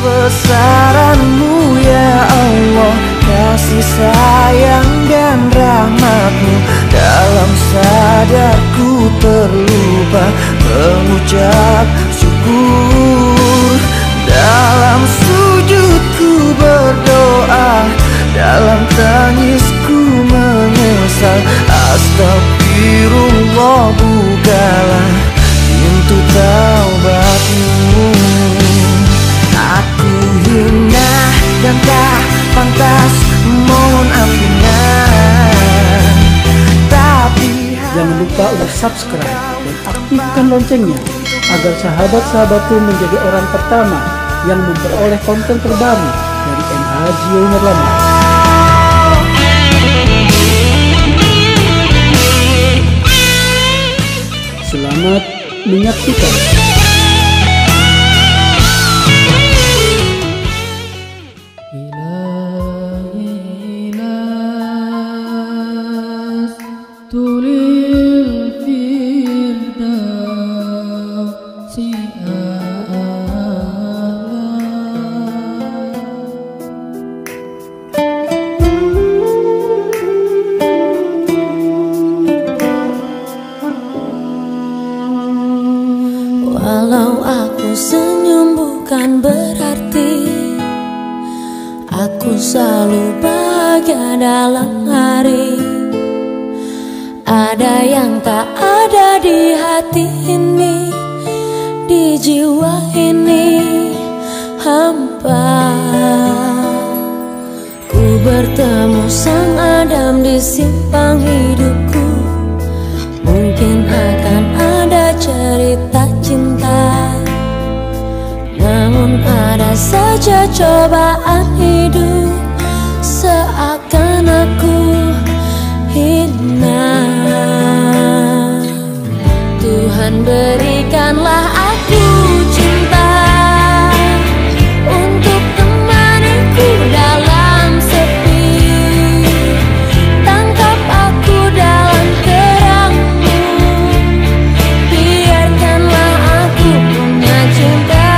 kebesaran-Mu ya Allah, kasih sayang dan rahmat-Mu. Dalam sadarku terlupa mengucap syukur, dalam sujudku berdoa, dalam tangisku menyesal. Astagfirullah, bukalah pintu taubat-Mu. Aku hina dan tak pantas mohon ampunan, tapi jangan lupa untuk subscribe dan aktifkan loncengnya agar sahabat-sahabatku menjadi orang pertama yang memperoleh konten terbaru dari MH Gio Nirlanda. Selamat menyaksikan. Walau aku senyum bukan berarti aku selalu bahagia dalam hari. Ada yang tak ada di hati ini, di jiwa ini hampa. Ku bertemu sang Adam di simpang hidupku. Mungkin akan ada cerita cinta, namun ada saja cobaan hidup. Seakan aku hina. Tuhan berikanlah aku cinta untuk temaniku dalam sepi. Tangkap aku dalam terang-Mu, biarkanlah aku punya cinta.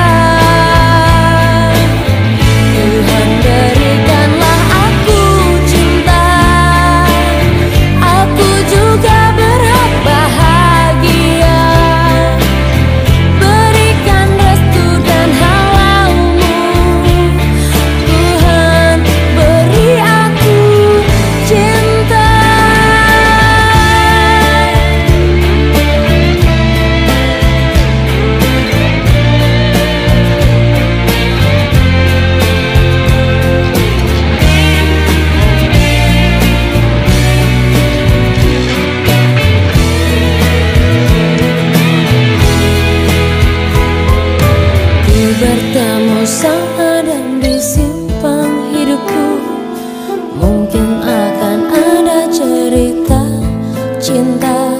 Tuhan berikanlah aku cinta, aku juga berhak bahagia. Berikan restu dan halal-Mu, Tuhan beri aku cinta. Ku bertemu sang Adam di simpang hidupku. Mungkin akan ada cerita cinta,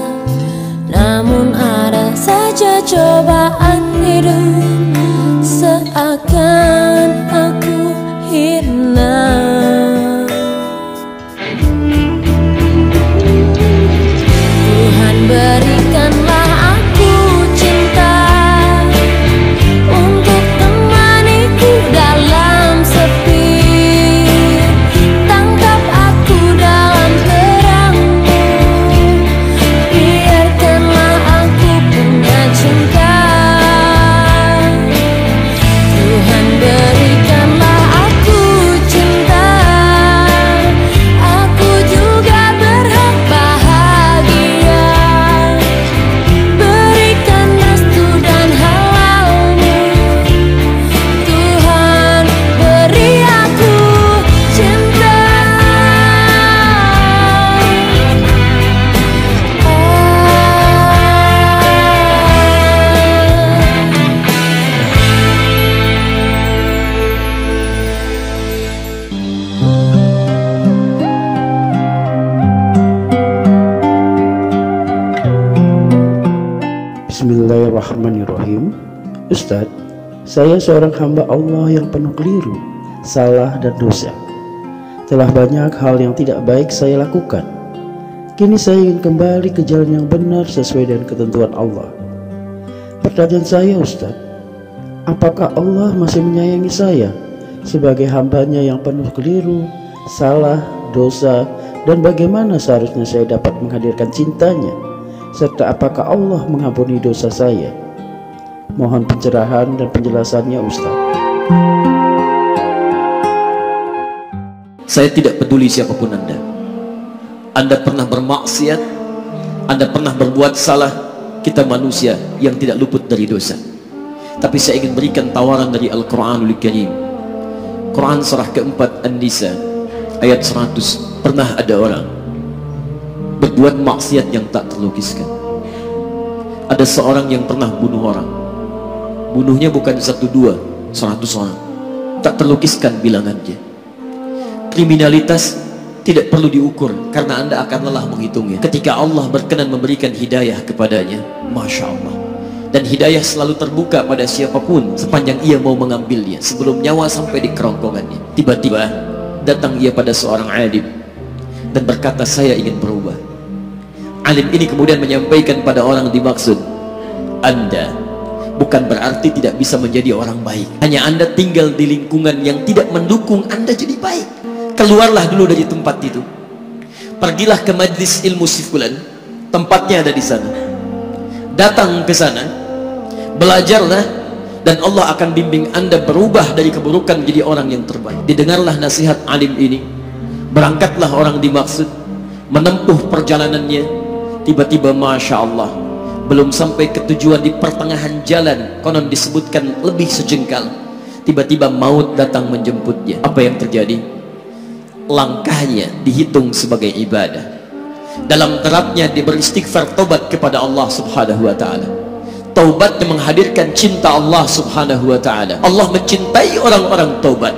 namun ada saja cobaan hidup. Seakan aku hina. Tuhan berikanlah aku cinta untuk temaniku dalam sepi. Tangkap aku dalam terang-Mu, biarkanlah aku punya cinta. Tuhan berikanlah aku cinta, aku juga berhak bahagia. Berikan restu dan halal-Mu, Tuhan beri aku cinta. Bismillahirrahmanirrahim. Ustadz, saya seorang hamba Allah yang penuh keliru, salah dan dosa. Telah banyak hal yang tidak baik saya lakukan. Kini saya ingin kembali ke jalan yang benar sesuai dengan ketentuan Allah. Pertanyaan saya, Ustadz, Apakah Allah masih menyayangi saya sebagai hambanya yang penuh keliru, salah, dosa, dan bagaimana seharusnya saya dapat menghadirkan cintanya? Serta apakah Allah mengampuni dosa saya? Mohon pencerahan dan penjelasannya, Ustaz. Saya tidak peduli siapapun Anda. Anda pernah bermaksiat, Anda pernah berbuat salah. Kita manusia yang tidak luput dari dosa. Tapi saya ingin berikan tawaran dari Al-Quranul Karim. Quran surah keempat An-Nisa ayat 100. Pernah ada orang berbuat maksiat yang tak terlukiskan. Ada seorang yang pernah bunuh orang. Bunuhnya bukan 1, 2, 100 orang. Tak terlukiskan bilangannya. Kriminalitas tidak perlu diukur karena Anda akan lelah menghitungnya. Ketika Allah berkenan memberikan hidayah kepadanya, Masya Allah. Dan hidayah selalu terbuka pada siapapun sepanjang ia mau mengambilnya sebelum nyawa sampai di kerongkongannya. Tiba-tiba datang ia pada seorang alim dan berkata, saya ingin berubah. Alim ini kemudian menyampaikan pada orang dimaksud, Anda bukan berarti tidak bisa menjadi orang baik. Hanya Anda tinggal di lingkungan yang tidak mendukung Anda jadi baik. Keluarlah dulu dari tempat itu. Pergilah ke majlis ilmu si fulan, tempatnya ada di sana. Datang ke sana, belajarlah, dan Allah akan bimbing Anda berubah dari keburukan menjadi orang yang terbaik. Didengarlah nasihat alim ini. Berangkatlah orang dimaksud, menempuh perjalanannya. Tiba-tiba Masya Allah, belum sampai ke tujuan, di pertengahan jalan, konon disebutkan lebih sejengkal, tiba-tiba maut datang menjemputnya. Apa yang terjadi? Langkahnya dihitung sebagai ibadah. Dalam derapnya dia beristighfar, tobat kepada Allah subhanahu wa ta'ala. Taubatnya menghadirkan cinta Allah subhanahu wa ta'ala. Allah mencintai orang-orang taubat.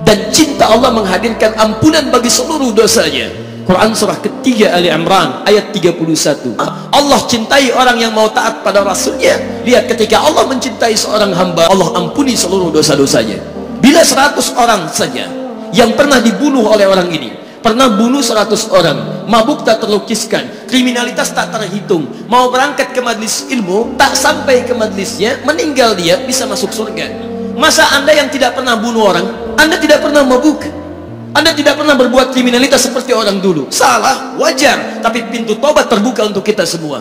Dan cinta Allah menghadirkan ampunan bagi seluruh dosanya. Quran surah ketiga Ali Imran ayat 31. Allah cintai orang yang mau taat pada Rasulnya. Lihat, ketika Allah mencintai seorang hamba, Allah ampuni seluruh dosa-dosanya. Bila 100 orang saja yang pernah dibunuh oleh orang ini, pernah bunuh 100 orang, mabuk tak terlukiskan, kriminalitas tak terhitung, mau berangkat ke majlis ilmu, tak sampai ke majlisnya, meninggal dia, bisa masuk surga. Masa Anda yang tidak pernah bunuh orang, Anda tidak pernah mabuk, Anda tidak pernah berbuat kriminalitas seperti orang dulu? Salah, wajar, tapi pintu tobat terbuka untuk kita semua.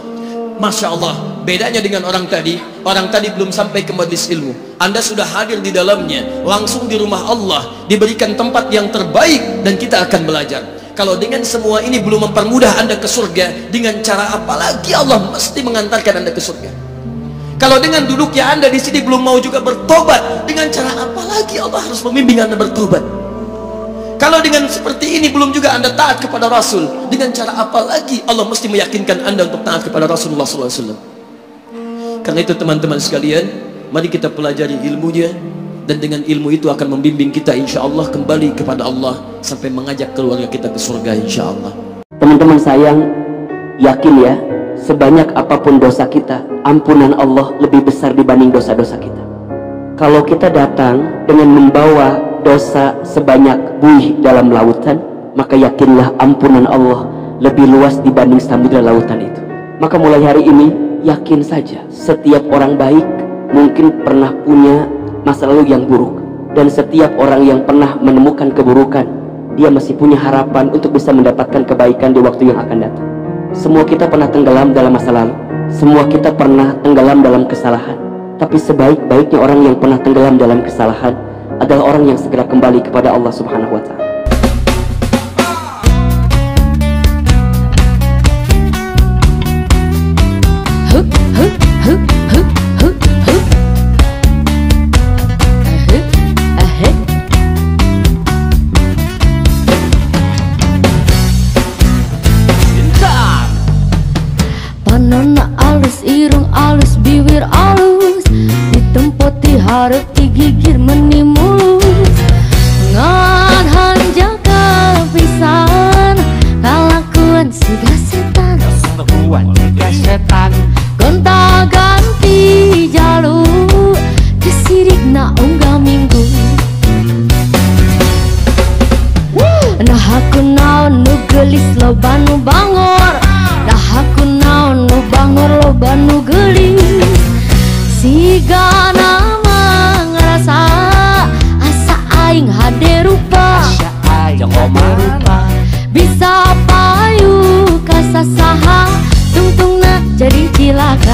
Masya Allah, bedanya dengan orang tadi belum sampai ke majlis ilmu, Anda sudah hadir di dalamnya, langsung di rumah Allah, diberikan tempat yang terbaik, dan kita akan belajar. Kalau dengan semua ini belum mempermudah Anda ke surga, dengan cara apa lagi Allah mesti mengantarkan Anda ke surga? Kalau dengan duduknya Anda di sini belum mau juga bertobat, dengan cara apa lagi Allah harus membimbing Anda bertobat? Kalau dengan seperti ini belum juga Anda taat kepada Rasul, dengan cara apa lagi Allah mesti meyakinkan Anda untuk taat kepada Rasulullah SAW? Karena itu teman-teman sekalian, mari kita pelajari ilmunya, dan dengan ilmu itu akan membimbing kita insya Allah kembali kepada Allah sampai mengajak keluarga kita ke surga insya Allah. Teman-teman sayang, yakin ya, sebanyak apapun dosa kita, ampunan Allah lebih besar dibanding dosa-dosa kita. Kalau kita datang dengan membawa dosa sebanyak buih dalam lautan, maka yakinlah ampunan Allah lebih luas dibanding samudra lautan itu. Maka mulai hari ini, yakin saja, setiap orang baik mungkin pernah punya masa lalu yang buruk, dan setiap orang yang pernah menemukan keburukan, dia masih punya harapan untuk bisa mendapatkan kebaikan di waktu yang akan datang. Semua kita pernah tenggelam dalam masa lalu, semua kita pernah tenggelam dalam kesalahan, tapi sebaik-baiknya orang yang pernah tenggelam dalam kesalahan adalah orang yang segera kembali kepada Allah Subhanahu wa ta'ala. Panona alus, irung alus, bibir alus, ditempoti harap digigir menimulus. Ngan hanjaka pisan, kalakuan siga setan, Sebuan jika setan gonta ganti jalur, kesirik na unggah minggu. Nah aku naon nu gelis loba nu bangor, nah aku naon nu bangor loba nu gelis, siga nama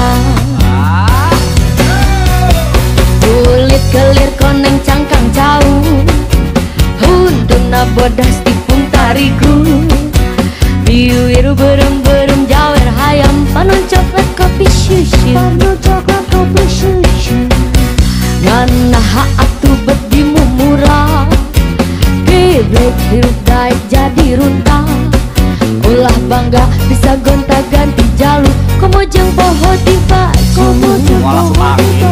cilaka. Kulit kelir koneng cangkang jauh, hundungna bodas tipung tariku. Biwir berem-berem jawer hayam, panon coklat kopi susu, panon coklat kopi susu. Nganaha atuh bedimu murah, geblek hirup daek jadi runta. Ulah bangga bisa gonta ganti jalur, komo jeung poho tiba, komo jeung poho tiba.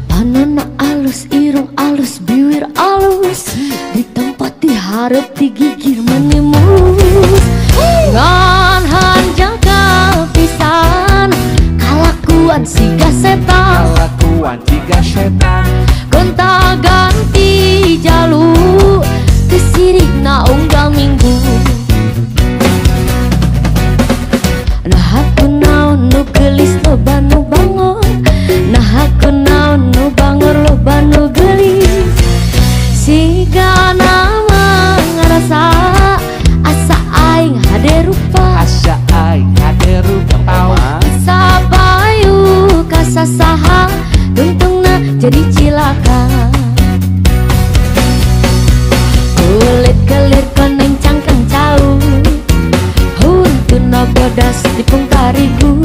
Panona alus, irung alus, biwir alus, ditempati harap digigir menimulus. Ngan hanjang pisan, kalakuan siga setan, Kelakuan tiga setan. gonta ganti jalur, kesirik na unggal minggu. Nah aku naon nu gelis loba nu bangor, nah aku naon nu bangor loba nu gelis. Siga nama ngarasa asa aing hade rupa, Asa aing hade rupa. sabayu kasasaha tuntungna jadi cilaka. Kulit kelir koneng cangkang jauh, huntuna bodas tipung tariku.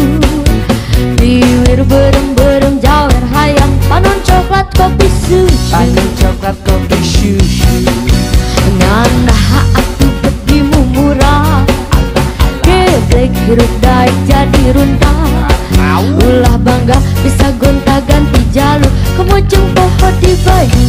Biwir berem-berem jawer hayam, panon coklat kopi susu, Panon coklat kopi susu. nganaha atuh bedimu murah, geblek hirup daek jadi runta. Ulah bangga bisa gonta ganti jalur, komo jeung poho di bayu.